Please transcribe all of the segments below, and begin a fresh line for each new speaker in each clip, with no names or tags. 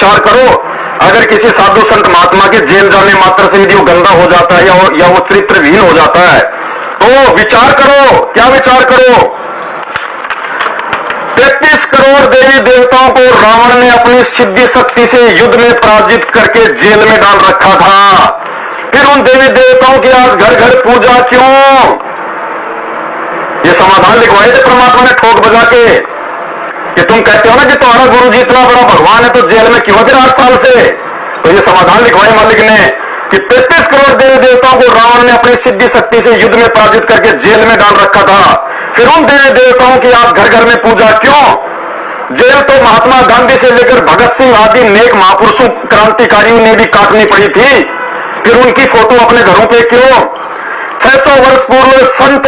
विचार करो, अगर किसी साधु संत महात्मा के जेल जाने मात्र से यदि वो गंदा हो जाता है या वो चरित्रहीन हो जाता है, तो विचार करो, क्या विचार करो। 33 करोड़ देवी देवताओं को रावण ने अपनी सिद्धि शक्ति से युद्ध में पराजित करके जेल में डाल रखा था। फिर उन देवी देवताओं की आज घर घर पूजा क्यों? ये समाधान लिखवाए थे परमात्मा ने ठोक बजा के कि तुम कहते हो ना कि तुम्हारा गुरु जी इतना बड़ा भगवान है, तो जेल में क्यों थे 8 साल से? तो ये समाधान लिखवाए मालिक ने कि 33 करोड़ देवी देवताओं को रावण ने अपनी सिद्धि शक्ति से युद्ध में पराजित करके जेल में डाल रखा था। फिर उन देवी देवताओं की आज घर घर में पूजा क्यों? जेल तो महात्मा गांधी से लेकर भगत सिंह आदि नेक महापुरुषों क्रांतिकारियों ने भी काटनी पड़ी थी। फिर उनकी फोटो अपने घरों पे क्यों? 600 वर्ष पूर्व संत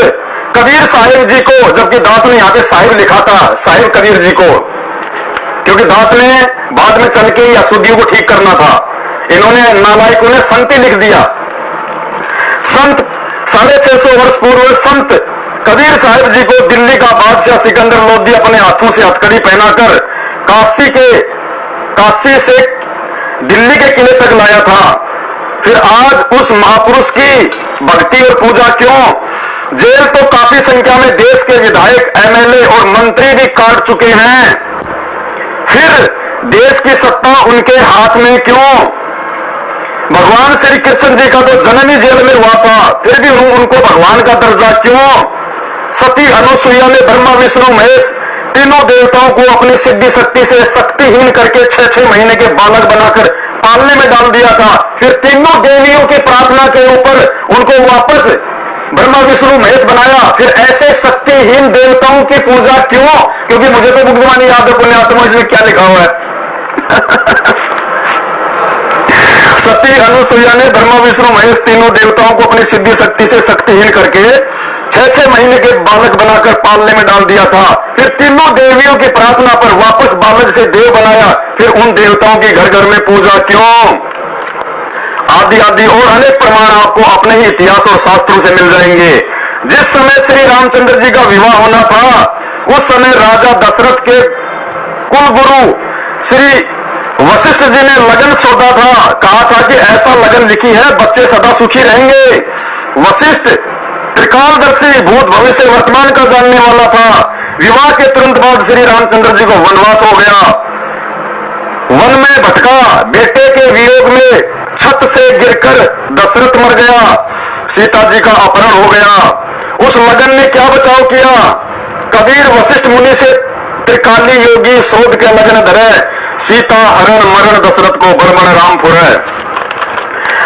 कबीर साहिब जी को, जबकि दास ने यहां पे साहिब लिखा था, साहिब कबीर जी को, क्योंकि दास ने बाद में चल के अशुद्धियों को ठीक करना था, इन्होंने नालायकों ने संत लिख दिया। संत 650 वर्ष पूर्व संत कबीर साहिब जी को दिल्ली का बादशाह सिकंदर लोधी अपने हाथों से हथकड़ी पहनाकर काशी से दिल्ली के किले तक लाया था। फिर आज उस महापुरुष की भक्ति और पूजा क्यों? जेल तो काफी संख्या में देश के विधायक, एमएलए और मंत्री भी काट चुके हैं, फिर देश की सत्ता उनके हाथ में क्यों? भगवान श्री कृष्ण जी का तो जन्म ही जेल में हुआ था, फिर भी उनको भगवान का दर्जा क्यों? सती अनुसुईया ने ब्रह्मा विष्णु महेश तीनों देवताओं को अपनी सिद्धि शक्ति से शक्तिहीन करके 6-6 महीने के बालक बनाकर पालने में डाल दिया था। फिर तीनों देवियों की प्रार्थना के ऊपर उनको वापस ब्रह्मा विष्णु महेश बनाया। फिर ऐसे शक्तिहीन देवताओं की पूजा क्यों? क्योंकि मुझे तो बुद्धवाणी याद है, पुण्यात्मा इसमें क्या लिखा हुआ है। सती अनुसुईया ने ब्रह्मा विष्णु महेश तीनों देवताओं को अपनी सिद्धि शक्ति से शक्तिहीन करके 6-6 महीने के बालक बनाकर पालने में डाल दिया था। फिर तीनों देवियों की प्रार्थना पर वापस बालक से देव बनाया। फिर उन देवताओं की घर घर में पूजा क्यों? आदि आदि और अनेक प्रमाण आपको अपने ही इतिहास और शास्त्रों से मिल जाएंगे। जिस समय श्री रामचंद्र जी का विवाह होना था, उस समय राजा दशरथ के कुल गुरु श्री वशिष्ठ जी ने लगन सौदा था, कहा था कि ऐसा लगन लिखी है, बच्चे सदा सुखी रहेंगे। वशिष्ठ त्रिकालदर्शी, भूत भविष्य वर्तमान का जानने वाला था। विवाह के तुरंत बाद श्री रामचंद्र जी को वनवास हो गया, वन में भटका। बेटे के वियोग में छत से गिरकर दशरथ मर गया, सीता जी का अपहरण हो गया। उस लगन ने क्या बचाव किया? कबीर वशिष्ठ मुनि से त्रिकाली योगी शोध के लगन धरे, सीता हरण मरण दशरथ को बरमण राम फुरै।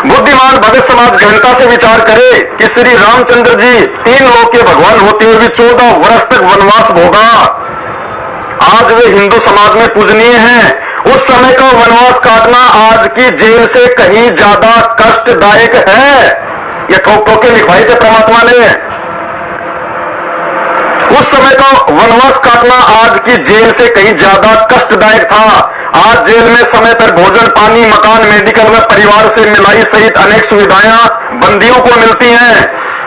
बुद्धिमान भगत समाज गहनता से विचार करे कि श्री रामचंद्र जी 3 लोक के भगवान होते हुए भी 14 वर्ष तक वनवास भोगा। आज वे हिंदू समाज में पूजनीय हैं। उस समय का वनवास काटना आज की जेल से कहीं ज्यादा कष्टदायक है। ये ठोक ठोक के लिखवाई थे परमात्मा ने। उस समय का वनवास काटना आज की जेल से कहीं ज्यादा कष्टदायक था। आज जेल में समय पर भोजन, पानी, मकान, मेडिकल व परिवार से मिलाई सहित अनेक सुविधाएं बंदियों को मिलती हैं,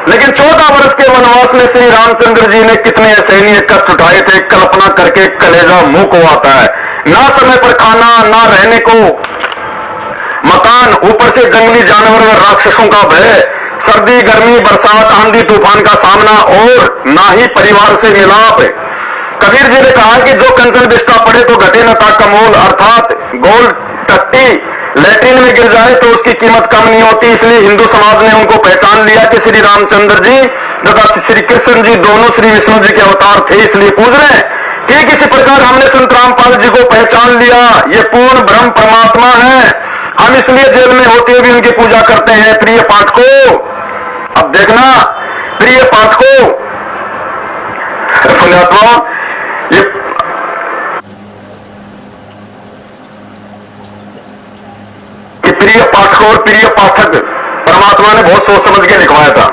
लेकिन 14 वर्ष के वनवास में श्री रामचंद्र जी ने कितने असहनीय कष्ट उठाए थे, कल्पना करके कलेजा मुंह को आता है। ना समय पर खाना, ना रहने को मकान, ऊपर से जंगली जानवर व राक्षसों का भय, सर्दी, गर्मी, बरसात, आंधी तूफान का सामना और ना ही परिवार से मिलाप। कबीर जी ने कहा कि जो कंचन बिस्टा पड़े तो घटे न ता कमोल, अर्थात गोल टट्टी लैट्रिन में गिर जाए तो उसकी कीमत कम नहीं होती। इसलिए हिंदू समाज ने उनको पहचान लिया कि श्री रामचंद्र जी तथा श्री कृष्ण जी दोनों श्री विष्णु जी के अवतार थे, इसलिए पूज रहे हैं। ठीक इसी प्रकार हमने संत रामपाल जी को पहचान लिया, ये पूर्ण ब्रह्म परमात्मा है। हम इसलिए जेल में होते हुए भी उनकी पूजा करते हैं। प्रिय पाठकों, अब देखना प्रिय पाठकों, ये प्रिय पाठकों और प्रिय पाठक परमात्मा ने बहुत सोच समझ के लिखवाया था।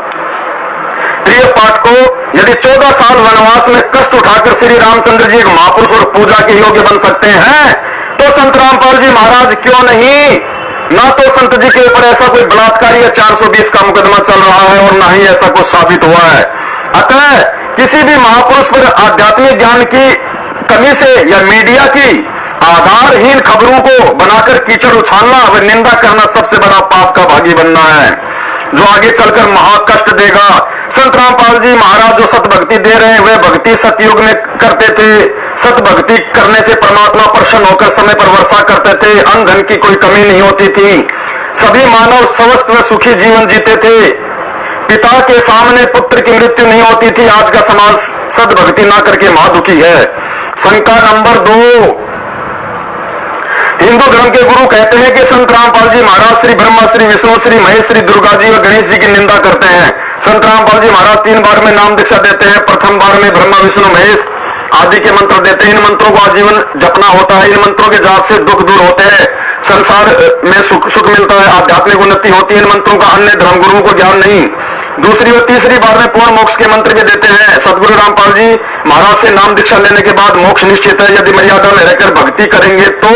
प्रिय पाठकों, यदि 14 साल वनवास में कष्ट उठाकर श्री रामचंद्र जी एक महापुरुष और पूजा के योग्य बन सकते हैं, तो संत रामपाल जी महाराज क्यों नहीं? ना तो संत जी के ऊपर ऐसा कोई बलात्कार या 420 का मुकदमा चल रहा है और ना ही ऐसा कुछ साबित हुआ है। अतः किसी भी महापुरुष पर आध्यात्मिक ज्ञान की कमी से या मीडिया की आधारहीन खबरों को बनाकर कीचड़ उछालना व निंदा करना सबसे बड़ा पाप का भागी बनना है, जो आगे चलकर महाकष्ट देगा। संत रामपाल जी महाराज जो सत भक्ति दे रहे हैं वह भक्ति सतयुग में करते थे। सत भक्ति करने से परमात्मा प्रसन्न होकर समय पर वर्षा करते थे, अन्न धन की कोई कमी नहीं होती थी, सभी मानव स्वस्थ व सुखी जीवन जीते थे, पिता के सामने पुत्र की मृत्यु नहीं होती थी। आज का समाज सद्भक्ति ना करके महादुखी है। शंका नंबर 2, हिंदू धर्म के गुरु कहते हैं कि संत रामपाल जी महाराज श्री ब्रह्मा, श्री विष्णु, श्री महेश, श्री दुर्गा जी व गणेश जी की निंदा करते हैं। संत रामपाल जी महाराज 3 बार में नाम दीक्षा देते हैं। प्रथम बार में ब्रह्मा, विष्णु, महेश आदि के मंत्र देते हैं। इन मंत्रों को आजीवन जपना होता है। इन मंत्रों के जाप से दुख दूर होते हैं, संसार में सुख मिलता है, आध्यात्मिक उन्नति होती है। इन मंत्रों का अन्य धर्म गुरुओं को ज्ञान नहीं। दूसरी और तीसरी बार में पूर्ण मोक्ष के मंत्र भी देते हैं। सदगुरु रामपाल जी महाराज से नाम दीक्षा लेने के बाद मोक्ष निश्चित है, यदि मर्यादा में रहकर भक्ति करेंगे तो।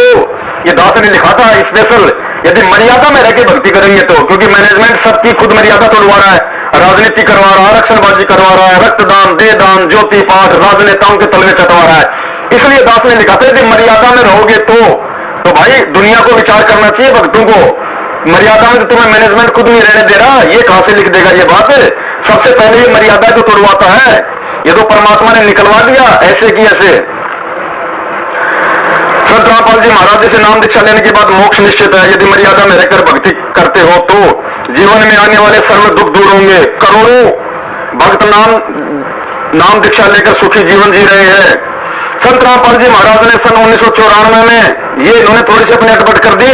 ये दास ने लिखा था स्पेशल, यदि मर्यादा में रहकर भक्ति करेंगे तो, क्योंकि मैनेजमेंट सबकी खुद मर्यादा तोड़वा रहा है, राजनीति करवा रहा है, आरक्षणबाजी करवा रहा है, रक्तदान, देहदान, ज्योति पाठ राजनेताओं के तल में चटवा रहा है। इसलिए दास ने लिखा था यदि मर्यादा में रहोगे तो भाई दुनिया को विचार करना चाहिए, भक्तों को। मर्यादा में तो तुम्हें मैनेजमेंट खुद नहीं रहने दे रहा, ये कहां से लिख देगा ये बात। सबसे पहले ये मर्यादा तो तोड़वाता है, ये तो परमात्मा ने निकलवा दिया ऐसे की ऐसे। संत रामपाल जी महाराज जी से नाम दीक्षा लेने के बाद मोक्ष निश्चित है, यदि मर्यादा में रहकर भक्ति करते हो तो। जीवन में आने वाले सर्व दुख दूर होंगे। करोड़ों भक्त नाम दीक्षा लेकर सुखी जीवन जी रहे हैं। संत रामपाल जी महाराज ने सन 1994 में, ये इन्होंने थोड़ी सी अपनी अटपट कर दी।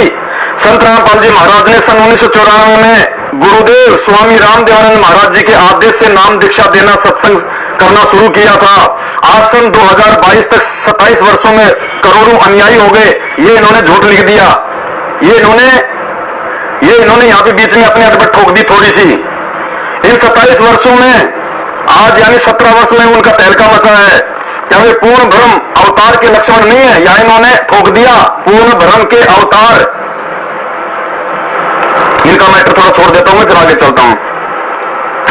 संत रामपाल जी महाराज ने सन 1994 में गुरुदेव स्वामी रामदेवानंद महाराज जी के आदेश से नाम दीक्षा देना, सत्संग करना शुरू किया था। आज सन 2022 तक 27 वर्षों में करोड़ों अनुयायी हो गए। ये इन्होंने झूठ लिख दिया, ये इन्होंने यहाँ पे बीच में अपनी अटपट ठोक दी थोड़ी सी। इन 27 वर्षों में आज यानी 17 वर्ष में उनका तहलका मचा है। क्या वे पूर्ण भ्रम अवतार के लक्षण नहीं है? या इन्होंने ठोक दिया पूर्ण भ्रम के अवतार। इनका मैटर थोड़ा छोड़ देता हूं, फिर आगे चलता हूं।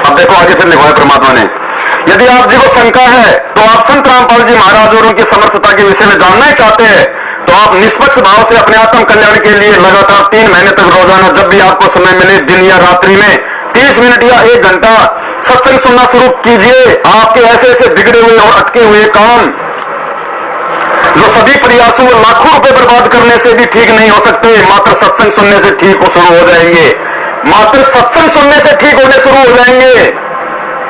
अब देखो आगे फिर लिखवाया परमात्मा ने, यदि आप जी को शंका है तो आप संत रामपाल जी महाराज और उनकी समर्थता के विषय में जानना ही चाहते हैं तो आप निष्पक्ष भाव से अपने आत्म कल्याण के लिए लगातार 3 महीने तक रोजाना जब भी आपको समय मिले, दिन या रात्रि में 30 मिनट या 1 घंटा सत्संग सुनना शुरू कीजिए। आपके ऐसे ऐसे बिगड़े हुए और अटके हुए काम जो सभी प्रयासों में लाखों रुपए बर्बाद करने से भी ठीक नहीं हो सकते, मात्र सत्संग सुनने से ठीक हो शुरू हो जाएंगे। मात्र सत्संग सुनने से ठीक होने शुरू हो जाएंगे।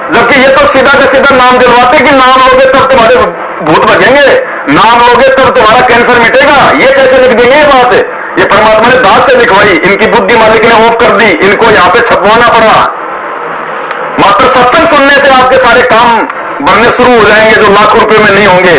जबकि ये तो सीधा का सीधा नाम दिलवाते कि नाम लोगे तब तुम्हारे भूत भगेंगे, नाम लोगे तब तुम्हारा कैंसर मिटेगा। ये कैसे लिख देंगे ये बात? ये परमात्मा ने दास से लिखवाई, इनकी बुद्धि मालिक ने ऑफ कर दी, इनको यहाँ पे छपवाना पड़ा। मात्र सत्संग सुनने से आपके सारे काम बनने शुरू हो जाएंगे जो लाखों रुपए में नहीं होंगे।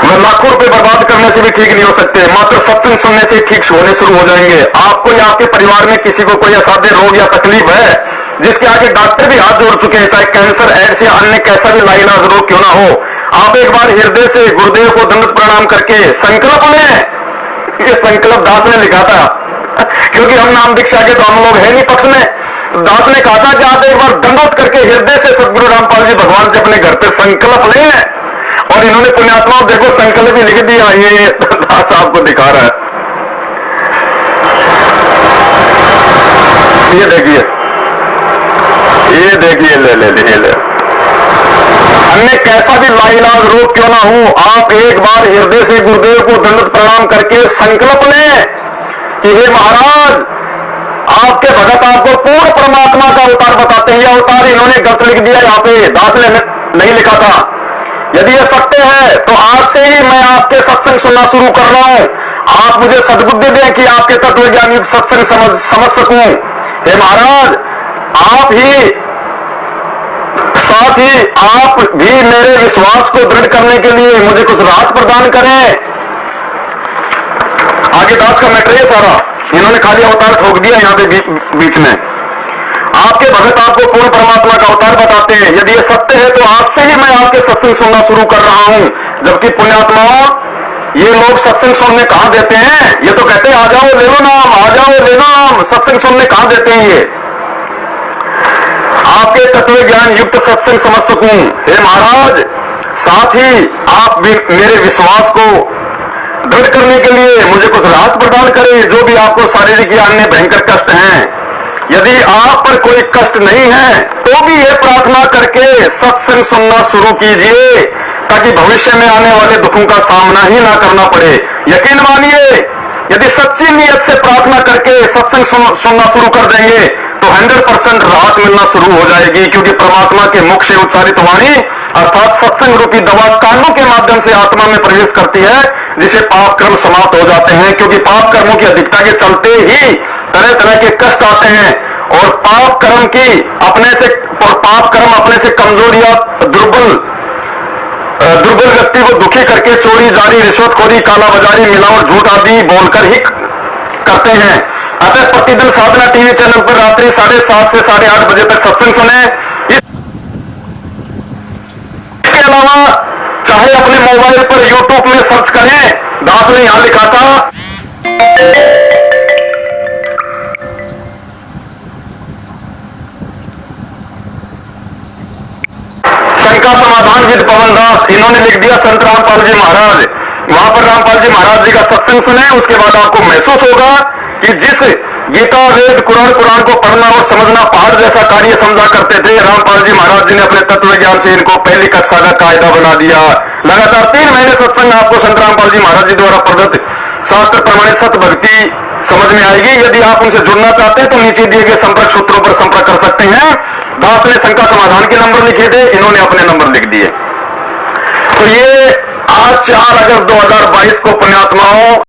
वह लाखों रुपए बर्बाद करने से भी ठीक नहीं हो सकते, मात्र सत्संग सुनने से ठीक होने शुरू हो जाएंगे। आपको या आपके परिवार में किसी को कोई असाध्य रोग या तकलीफ है जिसके आगे डॉक्टर भी हाथ जोड़ चुके हैं, चाहे कैंसर, एड्स या अन्य कैसा भी लाइलाज रोग क्यों ना हो, आप एक बार हृदय से गुरुदेव को दंडवत प्रणाम करके संकल्प लें। ये संकल्प दास ने लिखा था क्योंकि हम नाम दीक्षा के तो हम लोग है नहीं पक्ष में। दास ने कहा था कि आप एक बार दंडवत करके हृदय से सदगुरु रामपाल जी भगवान से अपने घर पे संकल्प लें। और इन्होंने पुण्यात्मा देखो संकल्प भी लिख दिया, ये दास आपको दिखा रहा है। ये देखिए ले अन्य कैसा भी लाइलाज रोग क्यों ना हो, आप एक बार हृदय से गुरुदेव को दंडवत प्रणाम करके संकल्प लें कि हे महाराज, आपके भगत आपको पूर्ण परमात्मा का अवतार बताते हैं। यह अवतार इन्होंने गलत लिख दिया, यहाँ पे दास ने नहीं लिखा था। यदि यह सत्य है तो आज से ही मैं आपके सत्संग सुनना शुरू कर रहा हूं। आप मुझे सद्बुद्धि दें कि आपके तत्व ज्ञान युक्त सत्संग समझ सकूं। हे महाराज, आप ही साथ ही आप भी मेरे विश्वास को दृढ़ करने के लिए मुझे कुछ राहत प्रदान करें। आगे दास का मैटर है सारा, इन्होंने खाली अवतार ठोक दिया यहाँ पे बीच में। आपके भगत आपको पूर्ण परमात्मा का अवतार बताते हैं। यदि ये सत्य है तो आज से ही मैं आपके सत्संग सुनना शुरू कर रहा हूं। जबकि पुण्यात्माओं, ये लोग सत्संग सुनने कहां देते हैं? ये तो कहते हैं आ जाओ ले लो नाम, आ जाओ ले लो नाम। सत्संग सुनने कहां देते हैं ये? आपके तत्व ज्ञान युक्त सत्संग समझ सकूं। हे महाराज, साथ ही आप भी मेरे विश्वास को दृढ़ करने के लिए मुझे कुछ राहत प्रदान करे, जो भी आपको शारीरिक या अन्य भयंकर कष्ट हैं। यदि आप पर कोई कष्ट नहीं है तो भी ये प्रार्थना करके सत्संग सुनना शुरू कीजिए, ताकि भविष्य में आने वाले दुखों का सामना ही ना करना पड़े। यकीन मानिए, यदि सच्ची नीयत से प्रार्थना करके सत्संग सुनना शुरू कर देंगे तो 100% राहत मिलना शुरू हो जाएगी, क्योंकि परमात्मा के मुख से उच्चारित वाणी अर्थात सत्संग रूपी दवा कानों के माध्यम से आत्मा में प्रवेश करती है, जिसे पाप कर्म समाप्त हो जाते हैं। क्योंकि पाप कर्मों की अधिकता के चलते ही तरह तरह के कष्ट आते हैं, और पाप कर्म अपने से कमजोर या दुर्बल व्यक्ति को दुखी करके चोरी, जारी, रिश्वतखोरी, कालाबाजारी, मिलावट, झूठ आदि बोलकर ही करते हैं। अतः प्रतिदिन साधना टीवी चैनल पर रात्रि 7:30 से 8:30 बजे तक सत्संग सुने। इसके अलावा चाहे अपने मोबाइल पर यूट्यूब में सर्च करें, दास ने यहां लिखा था शंका समाधान विद पवन दास, इन्होंने लिख दिया संत रामपाल जी महाराज। वहां पर रामपाल जी महाराज जी का सत्संग सुने, उसके बाद आपको महसूस होगा कि जिस गीता, वेद, कुरान को पढ़ना और समझना पहाड़ जैसा कार्य समझा करते थे, रामपाल जी महाराज जी ने अपने तत्व ज्ञान से इनको पहली कक्षा का कायदा बना दिया। लगातार 3 महीने सत्संग आपको संत रामपाल जी महाराज जी द्वारा प्रदत्त शास्त्र प्रमाणित सत्य भक्ति समझ में आएगी। यदि आप उनसे जुड़ना चाहते हैं तो नीचे दिए गए संपर्क सूत्रों पर संपर्क कर सकते हैं। दास ने शंका समाधान के नंबर लिखे थे, इन्होंने अपने नंबर लिख दिए। तो ये आज 4 अगस्त 2022 को पुण्यात्माओं